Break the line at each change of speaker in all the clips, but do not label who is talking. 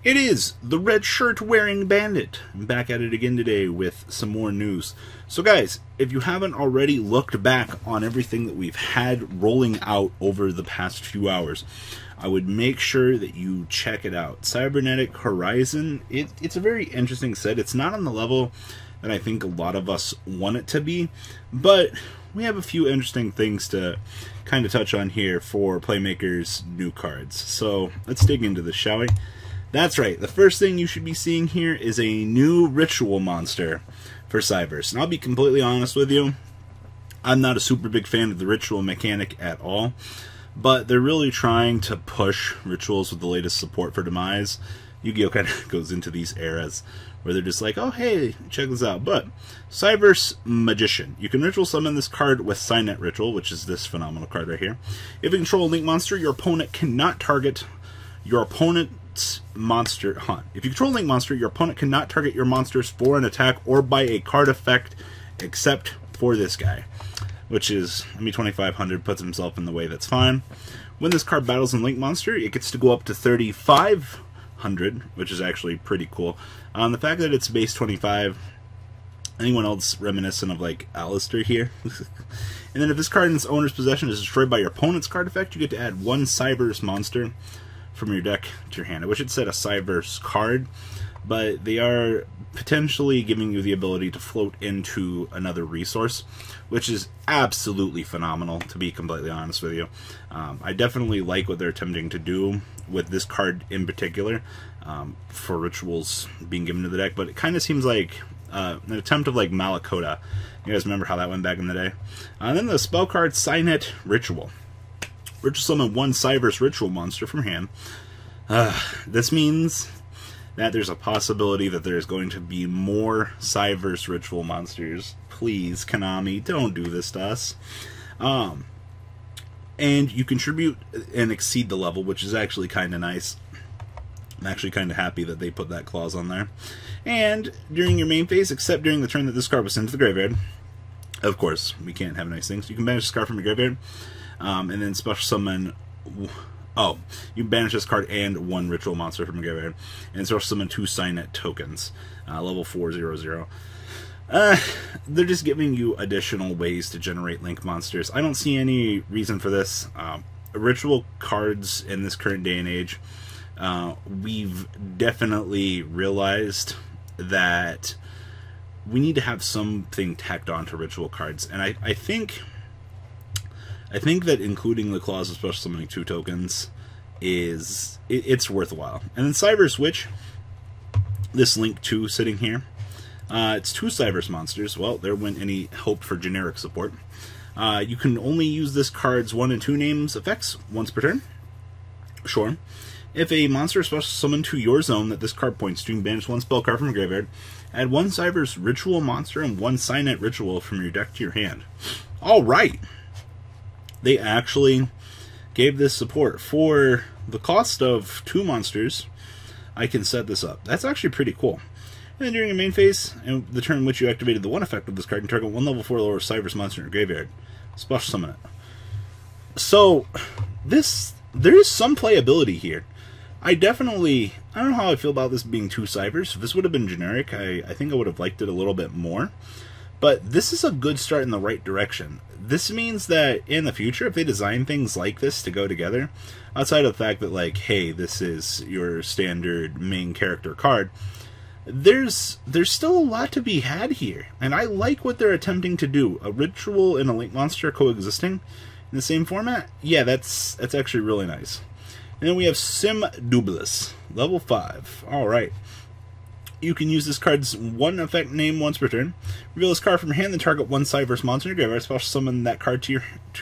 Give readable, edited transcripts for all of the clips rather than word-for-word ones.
It is the red shirt wearing bandit. I'm back at it again today with some more news. So guys, if you haven't already looked back on everything that we've had rolling out over the past few hours, I would make sure that you check it out. Cybernetic Horizon, it's a very interesting set. It's not on the level that I think a lot of us want it to be, but we have a few interesting things to kind of touch on here for Playmaker's new cards. So let's dig into this, shall we? That's right, the first thing you should be seeing here is a new ritual monster for Cyberse. And I'll be completely honest with you, I'm not a super big fan of the ritual mechanic at all, but they're really trying to push rituals with the latest support for Demise. Yu-Gi-Oh! Kind of goes into these eras where they're just like, oh hey, check this out. But Cyberse Magician. You can ritual summon this card with Signet Ritual, which is this phenomenal card right here. If you control a link monster, your opponent cannot target your opponent's monster. If you control a link monster, your opponent cannot target your monsters for an attack or by a card effect except for this guy, which is, 2500, puts himself in the way, that's fine. When this card battles a link monster, it gets to go up to 3500, which is actually pretty cool. The fact that it's base 25, anyone else reminiscent of like Alistair here? And then if this card in its owner's possession is destroyed by your opponent's card effect, you get to add one Cyberse monster from your deck to your hand. I wish it said a Cyberse card, but they are potentially giving you the ability to float into another resource, which is absolutely phenomenal, to be completely honest with you. I definitely like what they're attempting to do with this card in particular, for rituals being given to the deck, but it kind of seems like an attempt of like Malakota. You guys remember how that went back in the day? And then the spell card Signet Ritual. Ritual summon one Cyberse ritual monster from hand. This means that there's a possibility that there's going to be more Cyberse ritual monsters. Please, Konami, don't do this to us. And you contribute and exceed the level, which is actually kind of nice. I'm actually kind of happy that they put that clause on there. And during your main phase, except during the turn that this card was sent to the graveyard, of course, we can't have nice things. You can banish this card from your graveyard, and then special summon. Oh, you banish this card and one ritual monster from your graveyard, and special summon two Signet tokens, level 4/0/0. They're just giving you additional ways to generate link monsters. I don't see any reason for this. Ritual cards in this current day and age, we've definitely realized that we need to have something tacked on to ritual cards, and I think that including the clause of special summoning two tokens it's worthwhile. And then Cyberse Witch, this Link 2 sitting here, it's two Cyberse monsters. Well, there went any hope for generic support. You can only use this card's 1 and 2 names effects once per turn. Sure. If a monster is special summoned to your zone that this card points to, you can banish one spell card from your graveyard. Add one Cyberse ritual monster and one Signet ritual from your deck to your hand. Alright! They actually gave this support. For the cost of 2 monsters, I can set this up. That's actually pretty cool. And then during your main phase, and the turn in which you activated the one effect of this card, you can target one level 4 lower Cyberse monster in your graveyard. Special summon it. So, there is some playability here. I don't know how I feel about this being 2 Cyberse. If this would have been generic, I think I would have liked it a little bit more. But this is a good start in the right direction. This means that in the future, if they design things like this to go together, outside of the fact that, like, hey, this is your standard main character card, there's still a lot to be had here. And I like what they're attempting to do. A ritual and a link monster coexisting in the same format? Yeah, that's actually really nice. And then we have Sim Dublis, level 5. Alright. You can use this card's one effect name once per turn. Reveal this card from your hand, then target one Cyberse monster in your graveyard. Special summon that card to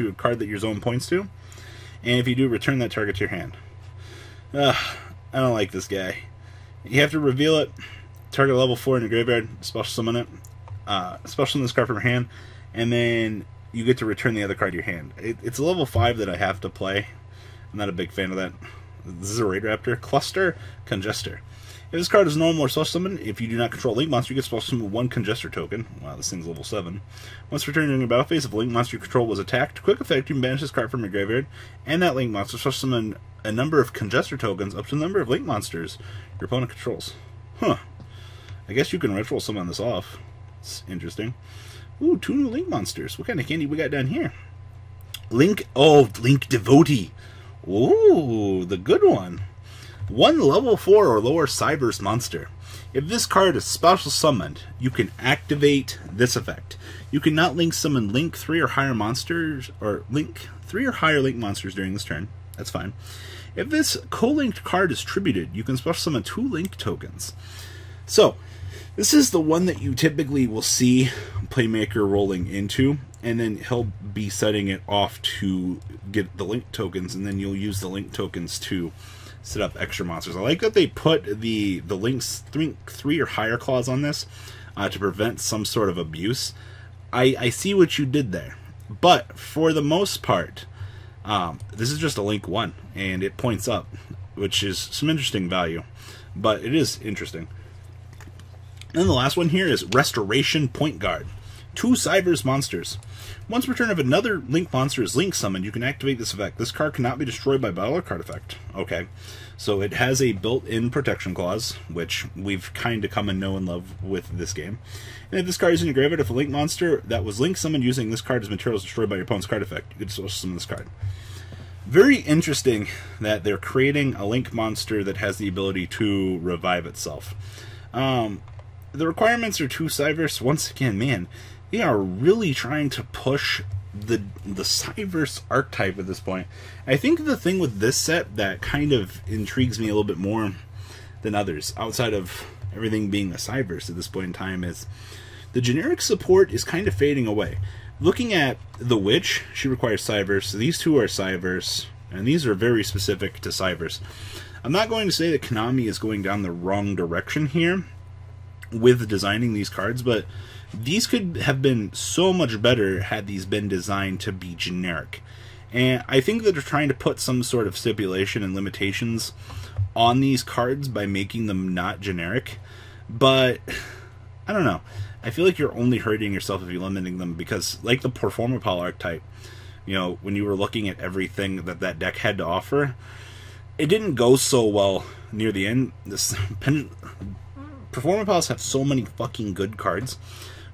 a card that your zone points to. And if you do, return that target to your hand. I don't like this guy. You have to reveal it, target level 4 in your graveyard, special summon it. Special summon this card from your hand, and then you get to return the other card to your hand. It's a level 5 that I have to play. I'm not a big fan of that. This is a Raid Raptor. Cluster Congester. If this card is normal or special summon, if you do not control a Link monster, you get special summon 1 Congester token. Wow, this thing's level 7. Once returned during your battle phase, if a Link monster you control was attacked, quick effect, you can banish this card from your graveyard, and that Link monster special summon a number of Congester tokens up to the number of Link monsters your opponent controls. Huh. I guess you can ritual summon this off. It's interesting. Ooh, 2 new Link monsters. What kind of candy we got down here? Link Devotee. Ooh, the good one. 1 level 4 or lower Cyberse monster. If this card is special summoned, you can activate this effect. You cannot link summon Link 3 or higher monsters, or Link 3 or higher Link monsters during this turn. That's fine. If this co-linked card is tributed, you can special summon 2 Link tokens. So, this is the one that you typically will see Playmaker rolling into, and then he'll be setting it off to get the Link tokens, and then you'll use the Link tokens to set up extra monsters. I like that they put the Link's 3 or higher clause on this to prevent some sort of abuse. I see what you did there, but for the most part, this is just a Link 1, and it points up, which is some interesting value, but it is interesting. And the last one here is Restoration Point Guard. 2 Cyberse monsters. Once per turn of another Link monster is Link summoned, you can activate this effect. This card cannot be destroyed by battle or card effect. Okay, so it has a built-in protection clause, which we've kind of come and know and love with this game. And if this card is in your graveyard, if a Link monster that was Link summoned using this card as material is destroyed by your opponent's card effect, you can just summon this card. Very interesting that they're creating a Link monster that has the ability to revive itself. The requirements are 2 Cyberse. Once again, man, they are really trying to push the Cyberse archetype at this point. I think the thing with this set that kind of intrigues me a little bit more than others, outside of everything being a Cyberse at this point in time, is the generic support is kind of fading away. Looking at the Witch, she requires Cyberse. These 2 are Cyberse, and these are very specific to Cyberse. I'm not going to say that Konami is going down the wrong direction here with designing these cards, but these could have been so much better had these been designed to be generic. And I think that they're trying to put some sort of stipulation and limitations on these cards by making them not generic, but I don't know. I feel like you're only hurting yourself if you're limiting them, because like the Performer Pal archetype, you know, when you were looking at everything that that deck had to offer, it didn't go so well near the end. This Performer Pals have so many fucking good cards,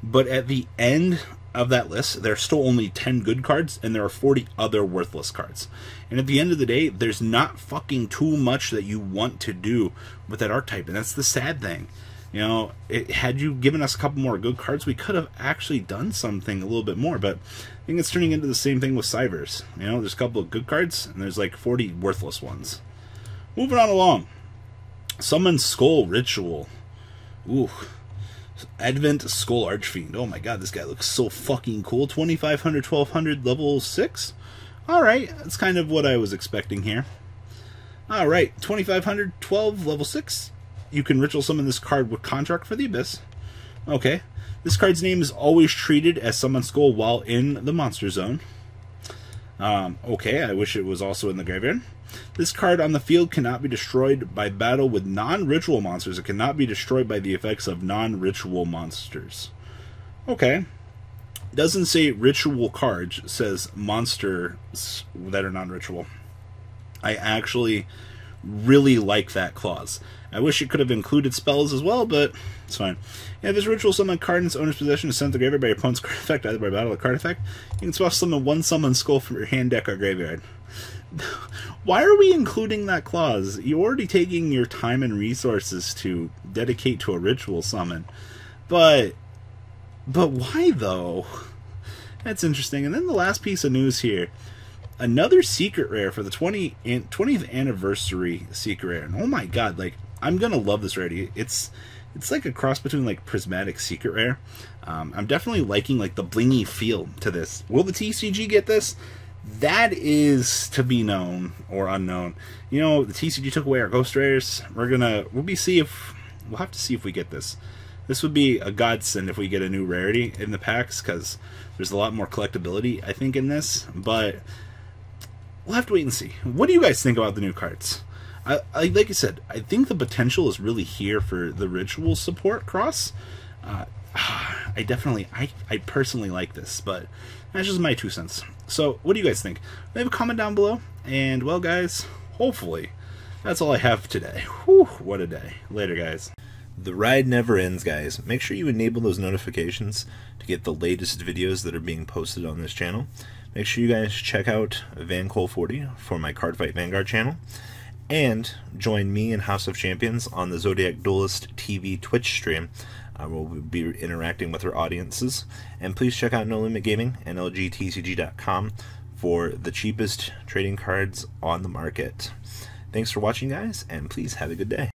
but at the end of that list, there's still only 10 good cards, and there are 40 other worthless cards. And at the end of the day, there's not fucking too much that you want to do with that archetype, and that's the sad thing. You know, had you given us a couple more good cards, we could have actually done something a little bit more, but I think it's turning into the same thing with Cyberse. You know, there's a couple of good cards, and there's like 40 worthless ones. Moving on along. Summon Skull Ritual. Ooh. Advent Skull Archfiend. Oh my god, this guy looks so fucking cool. 2500, 1200, level 6? Alright, that's kind of what I was expecting here. Alright, 2500, 12, level 6. You can ritual summon this card with Contract for the Abyss. Okay. This card's name is always treated as Summon Skull while in the Monster Zone. Okay, I wish it was also in the graveyard. This card on the field cannot be destroyed by battle with non-ritual monsters. It cannot be destroyed by the effects of non-ritual monsters. Okay. Doesn't say ritual cards, it says monsters that are non-ritual. I actually really like that clause. I wish it could have included spells as well, but it's fine. If this ritual summon card in its owner's possession is sent to the graveyard by your opponent's card effect, either by battle or card effect, you can special summon 1 summon skull from your hand, deck, or graveyard. Why are we including that clause? You're already taking your time and resources to dedicate to a ritual summon. But why though? That's interesting. And then the last piece of news here. Another secret rare for the 20th anniversary secret rare. And oh my god, like, I'm gonna love this rarity. It's like a cross between like prismatic secret rare. I'm definitely liking like the blingy feel to this. Will the TCG get this? That is to be known or unknown. You know, the TCG took away our ghost rares. We'll have to see if we get this. This would be a godsend if we get a new rarity in the packs, because there's a lot more collectability, I think, in this. But we'll have to wait and see. What do you guys think about the new cards? like I said, I think the potential is really here for the ritual support cross. I personally like this, but that's just my 2 cents. So, what do you guys think? Leave a comment down below, and, well, guys, hopefully, that's all I have today. Whew, what a day. Later, guys. The ride never ends, guys. Make sure you enable those notifications to get the latest videos that are being posted on this channel. Make sure you guys check out VanCole40 for my Cardfight Vanguard channel, and join me and House of Champions on the Zodiac Duelist TV Twitch stream. We'll be interacting with our audiences. And please check out No Limit Gaming and LGTCG.com for the cheapest trading cards on the market. Thanks for watching, guys, and please have a good day.